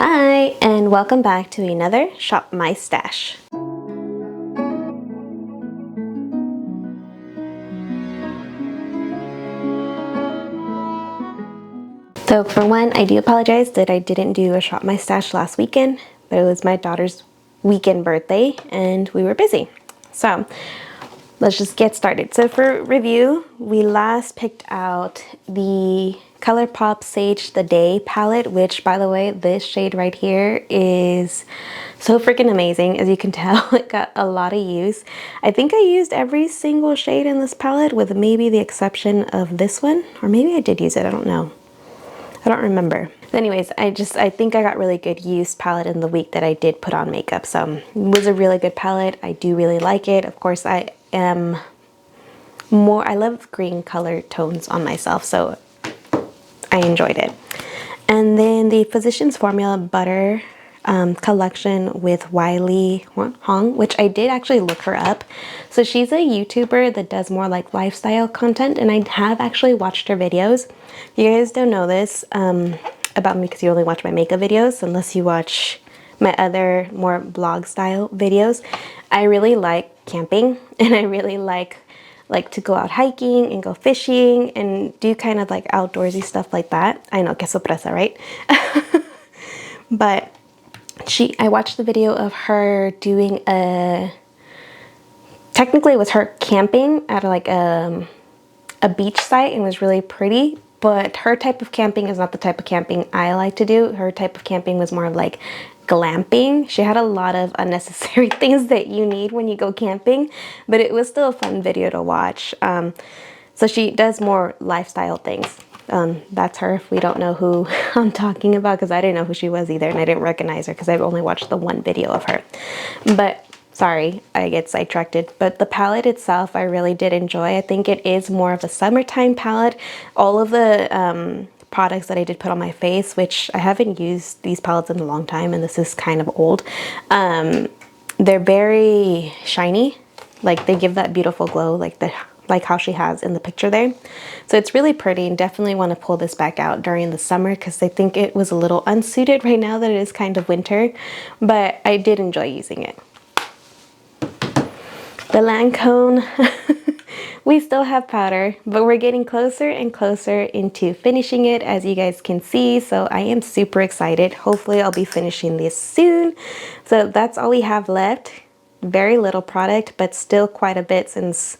Hi, and welcome back to another Shop My Stash. So for one, I do apologize that I didn't do a Shop My Stash last weekend, but it was my daughter's weekend birthday and we were busy. So let's just get started. So for review, we last picked out the ColourPop Sage the Day palette, which by the way, this shade right here is so freaking amazing. As you can tell, it got a lot of use. I think I used every single shade in this palette with maybe the exception of this one, or maybe I did use it, I don't know. I don't remember. But anyways, I think I got really good use palette in the week that I did put on makeup. So it was a really good palette. I do really like it. Of course, I love green color tones on myself, so I enjoyed it. And then the Physicians Formula Butter collection with Wiley Hong, which I did actually look her up. So she's a YouTuber that does more like lifestyle content, and I have actually watched her videos. If you guys don't know this about me because you only watch my makeup videos, unless you watch my other more blog style videos, I really like camping and I really like to go out hiking and go fishing and do kind of like outdoorsy stuff like that. I know, que sorpresa, right? But I watched the video of her doing technically it was her camping at like a beach site, and it was really pretty. But her type of camping is not the type of camping I like to do. Her type of camping was more of like glamping. She had a lot of unnecessary things that you need when you go camping, but it was still a fun video to watch. So she does more lifestyle things. That's her, if we don't know who I'm talking about, because I didn't know who she was either, and I didn't recognize her because I've only watched the one video of her. But sorry, I get sidetracked. But the palette itself, I really did enjoy. I think it is more of a summertime palette. All of the products that I did put on my face, which I haven't used these palettes in a long time, and this is kind of old. They're very shiny. Like they give that beautiful glow, like how she has in the picture there. So it's really pretty, and definitely want to pull this back out during the summer because I think it was a little unsuited right now that it is kind of winter, but I did enjoy using it. The Lancome, we still have powder, but we're getting closer and closer into finishing it, as you guys can see. So I am super excited. Hopefully I'll be finishing this soon. So that's all we have left. Very little product, but still quite a bit, since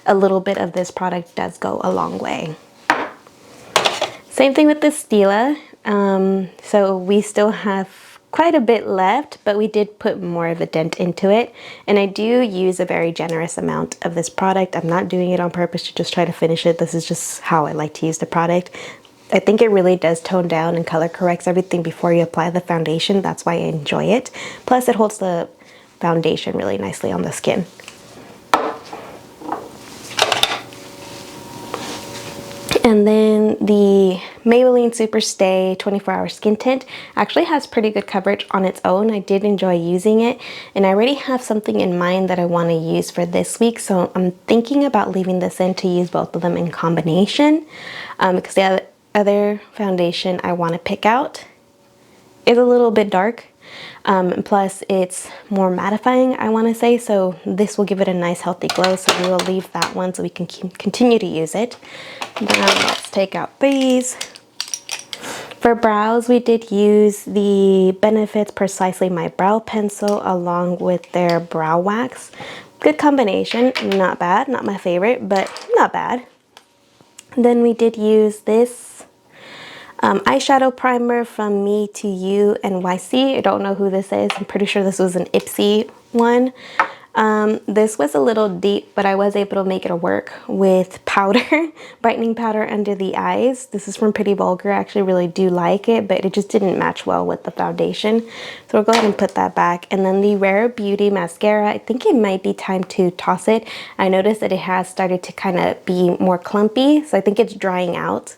a little bit of this product does go a long way. Same thing with the Stila. So we still have quite a bit left, but we did put more of a dent into it, and I do use a very generous amount of this product. I'm not doing it on purpose to just try to finish it. This is just how I like to use the product. I think it really does tone down and color corrects everything before you apply the foundation. That's why I enjoy it. Plus it holds the foundation really nicely on the skin. And then the Maybelline Superstay 24-Hour Skin Tint actually has pretty good coverage on its own. I did enjoy using it, and I already have something in mind that I want to use for this week, so I'm thinking about leaving this in to use both of them in combination, because the other foundation I want to pick out is a little bit dark. Plus it's more mattifying, I want to say, so this will give it a nice healthy glow, so we will leave that one so we can continue to use it. Now let's take out these. For brows, we did use the Benefits Precisely My Brow Pencil along with their brow wax. Good combination, not bad, not my favorite, but not bad. Then we did use this eyeshadow primer from Me to You NYC. I don't know who this is. I'm pretty sure this was an Ipsy one. This was a little deep, but I was able to make it work with powder, brightening powder under the eyes. This is from Pretty Vulgar. I actually really do like it, but it just didn't match well with the foundation. So we'll go ahead and put that back. And then the Rare Beauty mascara, I think it might be time to toss it. I noticed that it has started to kind of be more clumpy, so I think it's drying out.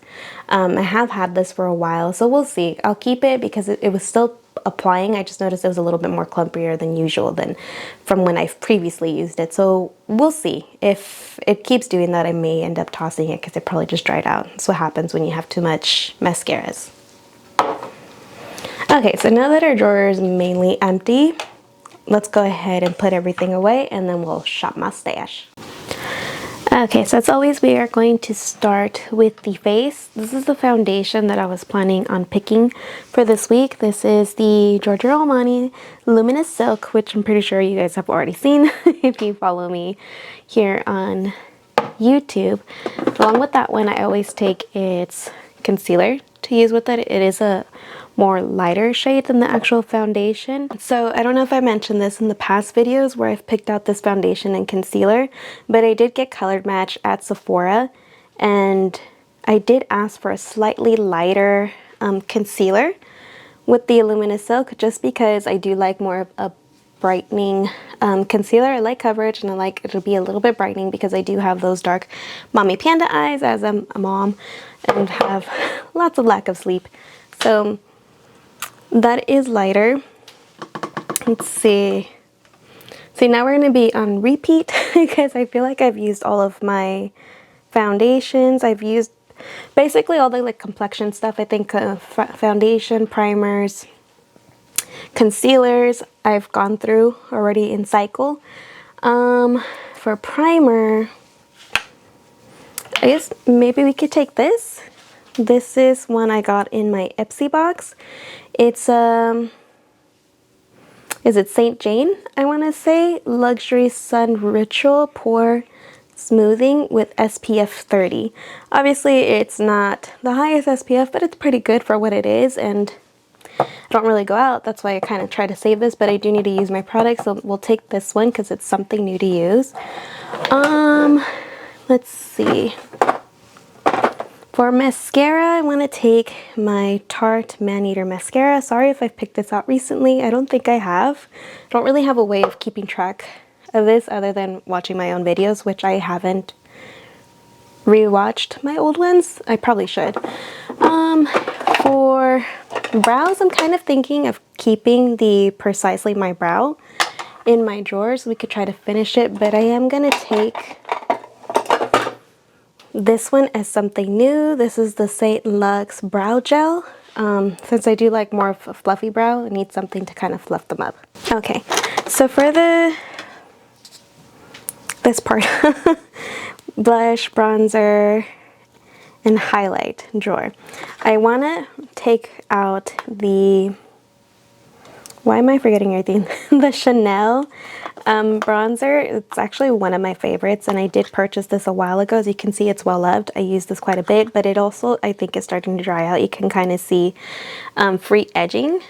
I have had this for a while, so we'll see. I'll keep it because it was still applying. I just noticed it was a little bit more clumpier than usual than from when I've previously used it. So we'll see. If it keeps doing that, I may end up tossing it because it probably just dried out. That's what happens when you have too much mascaras. Okay, so now that our drawer is mainly empty, let's go ahead and put everything away and then we'll shop my stash. Okay, so as always, we are going to start with the face. This is the foundation that I was planning on picking for this week. This is the Giorgio Armani Luminous Silk, which I'm pretty sure you guys have already seen if you follow me here on YouTube. Along with that one, I always take its concealer to use with it. It is a more lighter shade than the actual foundation. So I don't know if I mentioned this in the past videos where I've picked out this foundation and concealer, but I did get Colored Match at Sephora, and I did ask for a slightly lighter concealer with the Luminous Silk, just because I do like more of a brightening concealer. I like coverage and I like it to be a little bit brightening because I do have those dark mommy panda eyes as I'm a mom and have lots of lack of sleep. So that is lighter. Let's see. See, now we're going to be on repeat because I feel like I've used all of my foundations. I've used basically all the like complexion stuff. I think foundation, primers, concealers I've gone through already in cycle. For primer, I guess maybe we could take this. This is one I got in my Ipsy box. It's is it St. Jane? I want to say Luxury Sun Ritual Pore Smoothing with SPF 30. Obviously, it's not the highest SPF, but it's pretty good for what it is, and I don't really go out. That's why I kind of try to save this, but I do need to use my product, so we'll take this one because it's something new to use. Let's see. For mascara, I want to take my Tarte Maneater mascara. Sorry if I've picked this out recently. I don't think I have. I don't really have a way of keeping track of this other than watching my own videos, which I haven't rewatched my old ones. I probably should. For brows, I'm kind of thinking of keeping the Precisely My Brow in my drawers. We could try to finish it, but I am going to take this one as something new. This is the St. Luxe Brow Gel. Since I do like more of a fluffy brow, I need something to kind of fluff them up. Okay, so for this part, blush, bronzer, and highlight drawer, I want to take out the, why am I forgetting everything? The Chanel bronzer. It's actually one of my favorites, and I did purchase this a while ago. As you can see, it's well loved. I use this quite a bit, but it also, I think, is starting to dry out. You can kind of see free edging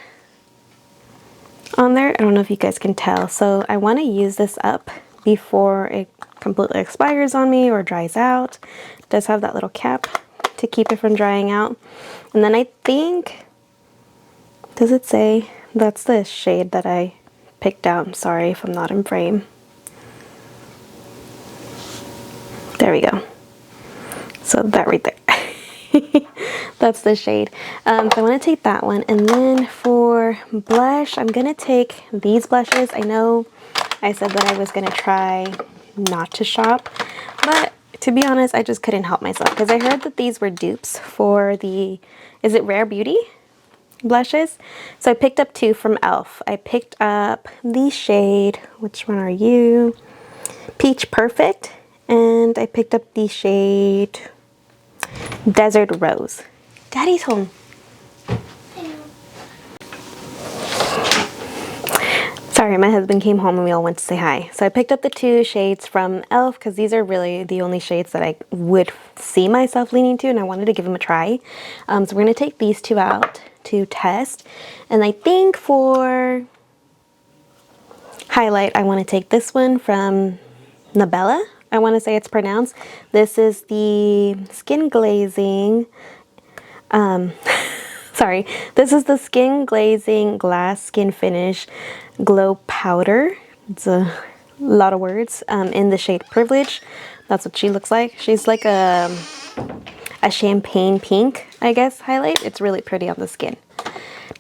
on there. I don't know if you guys can tell. So I want to use this up before it completely expires on me or dries out. It does have that little cap to keep it from drying out. And then I think, does it say? That's the shade that I picked out. I'm sorry if I'm not in frame. There we go. So that right there. That's the shade. So I want to take that one. And then for blush, I'm going to take these blushes. I know I said that I was going to try not to shop, but to be honest, I just couldn't help myself because I heard that these were dupes for the, is it Rare Beauty blushes? So I picked up two from e.l.f. I picked up the shade, which one are you? Peach Perfect, and I picked up the shade Desert Rose. Daddy's home. Sorry, my husband came home and we all went to say hi. So I picked up the two shades from e.l.f. because these are really the only shades that I would see myself leaning to, and I wanted to give them a try. So we're going to take these two out to test. And I think for highlight, I want to take this one from Nabella. I want to say it's pronounced. This is the Skin Glazing, sorry, this is the Skin Glazing Glass Skin Finish Glow Powder. It's a lot of words. In the shade Privilege. That's what she looks like. She's like a champagne pink, I guess, highlight. It's really pretty on the skin.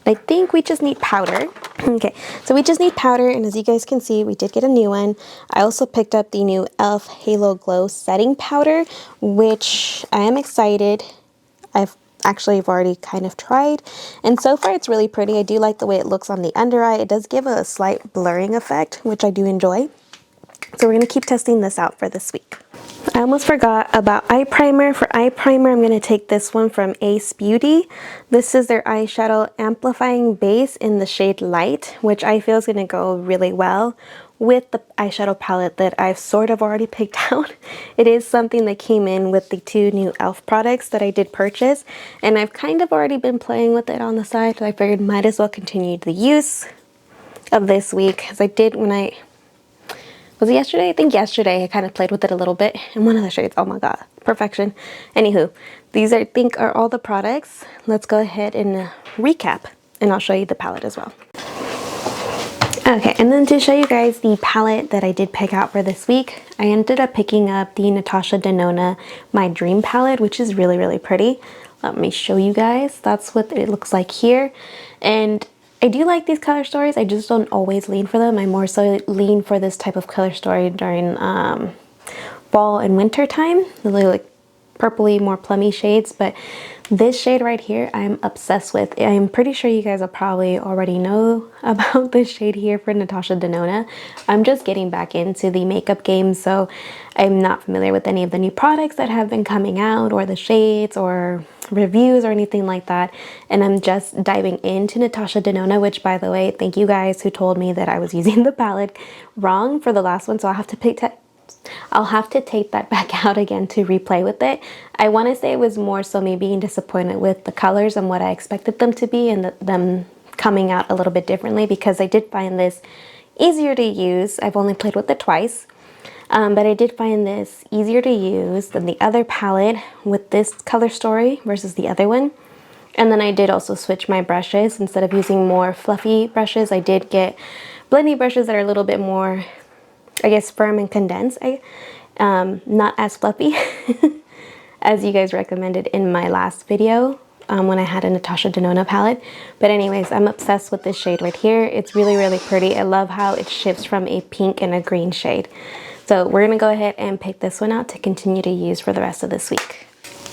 I think we just need powder. Okay, so we just need powder, and as you guys can see, we did get a new one. I also picked up the new e.l.f. Halo Glow Setting Powder, which I am excited. I've actually I've already kind of tried, and so far it's really pretty. I do like the way it looks on the under eye. It does give a slight blurring effect, which I do enjoy. So we're going to keep testing this out for this week. I almost forgot about eye primer. For eye primer, I'm going to take this one from Ace Beauty. This is their eyeshadow amplifying base in the shade Light, which I feel is going to go really well with the eyeshadow palette that I've sort of already picked out. It is something that came in with the 2 new e.l.f. products that I did purchase, and I've kind of already been playing with it on the side, so I figured might as well continue the use of this week, as I did when was it yesterday? I think yesterday I kind of played with it a little bit, and one of the shades, oh my god, perfection. Anywho, these I think are all the products. Let's go ahead and recap, and I'll show you the palette as well. Okay, and then to show you guys the palette that I did pick out for this week, I ended up picking up the Natasha Denona My Dream palette, which is really, really pretty. Let me show you guys. That's what it looks like here. And I do like these color stories. I just don't always lean for them. I more so lean for this type of color story during fall and winter time. Really like purpley, more plummy shades, but this shade right here I'm obsessed with. I'm pretty sure you guys will probably already know about this shade here for Natasha Denona. I'm just getting back into the makeup game, so I'm not familiar with any of the new products that have been coming out, or the shades or reviews or anything like that, and I'm just diving into Natasha Denona, which, by the way, thank you guys who told me that I was using the palette wrong for the last one, so I'll have to take that back out again to replay with it. I want to say it was more so me being disappointed with the colors and what I expected them to be, and them coming out a little bit differently, because I did find this easier to use. I've only played with it twice, but I did find this easier to use than the other palette with this color story versus the other one. And then I did also switch my brushes. Instead of using more fluffy brushes, I did get blending brushes that are a little bit more, I guess, firm and condensed, not as fluffy as you guys recommended in my last video when I had a Natasha Denona palette. But anyways, I'm obsessed with this shade right here. It's really, really pretty. I love how it shifts from a pink and a green shade. So we're gonna go ahead and pick this one out to continue to use for the rest of this week.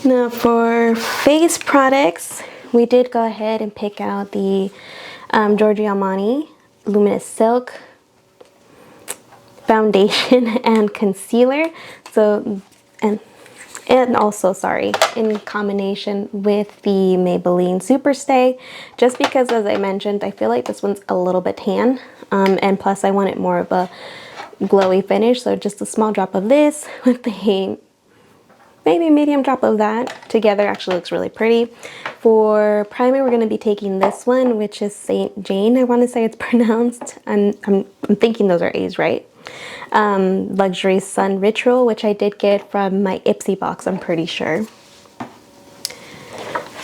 Now for face products, we did go ahead and pick out the Giorgio Armani Luminous Silk foundation and concealer. So and also, sorry, in combination with the Maybelline Superstay, just because, as I mentioned, I feel like this one's a little bit tan, and plus I wanted more of a glowy finish, so just a small drop of this with the maybe medium drop of that together actually looks really pretty. For primer, we're going to be taking this one, which is Saint Jane, I want to say it's pronounced. I'm thinking those are A's, right? Luxury Sun Ritual, which I did get from my Ipsy box, I'm pretty sure.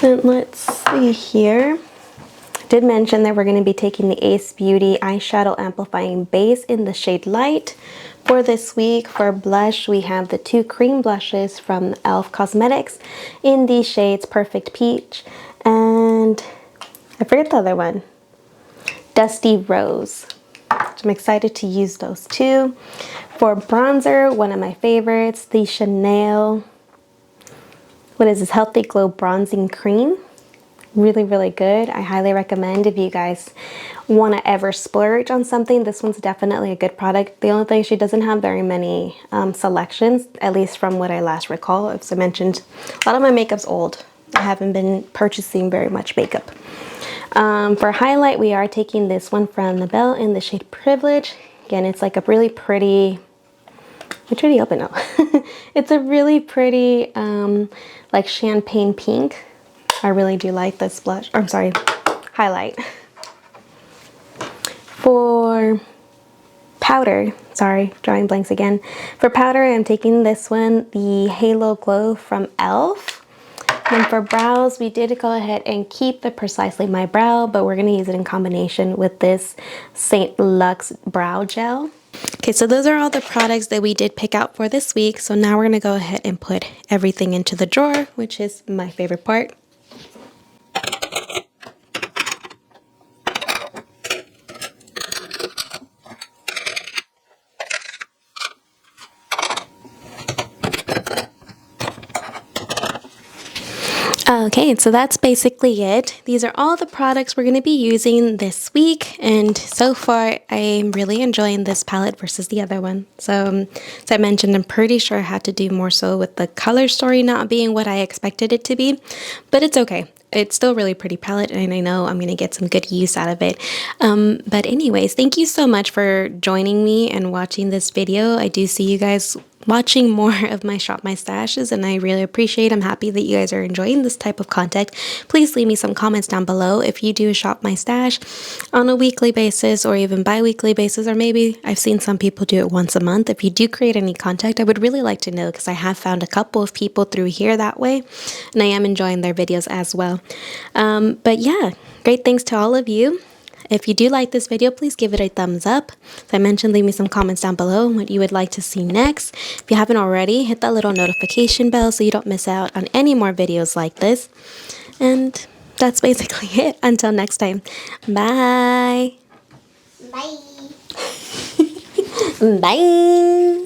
Then let's see here. Did mention that we're going to be taking the Ace Beauty eyeshadow amplifying base in the shade Light for this week. For blush, we have the 2 cream blushes from e.l.f. Cosmetics in the shades Perfect Peach and I forget the other one, Dusty Rose. I'm excited to use those too. For bronzer, one of my favorites, the Chanel, what is this, Healthy Glow Bronzing Cream. Really, really good. I highly recommend if you guys want to ever splurge on something. This one's definitely a good product. The only thing, she doesn't have very many selections, at least from what I last recall. As I mentioned, a lot of my makeup's old. I haven't been purchasing very much makeup. For highlight, we are taking this one from the Belle in the shade Privilege. Again, it's like a really pretty, which one do you open now? It's a really pretty like champagne pink. I really do like this blush, or I'm sorry, highlight. For powder, sorry, drawing blanks again. For powder, I'm taking this one, the Halo Glow from e.l.f. And for brows, we did go ahead and keep the Precisely My Brow, but we're going to use it in combination with this Saint Luxe Brow Gel. Okay, so those are all the products that we did pick out for this week. So now we're going to go ahead and put everything into the drawer, which is my favorite part. Okay, so that's basically it. These are all the products we're going to be using this week, and so far I'm really enjoying this palette versus the other one. So as I mentioned, I'm pretty sure I had to do more so with the color story not being what I expected it to be, but it's okay. It's still a really pretty palette, and I know I'm going to get some good use out of it. But anyways, thank you so much for joining me and watching this video. I do see you guys watching more of my Shop My Stashes, and I really appreciate. I'm happy that you guys are enjoying this type of content. Please leave me some comments down below if you do Shop My Stash on a weekly basis or even bi-weekly basis, or maybe I've seen some people do it once a month. If you do create any content, I would really like to know, because I have found a couple of people through here that way, and I am enjoying their videos as well. But yeah, great thanks to all of you. If you do like this video, please give it a thumbs up. As I mentioned, leave me some comments down below what you would like to see next. If you haven't already, hit that little notification bell so you don't miss out on any more videos like this. And that's basically it. Until next time. Bye. Bye. Bye.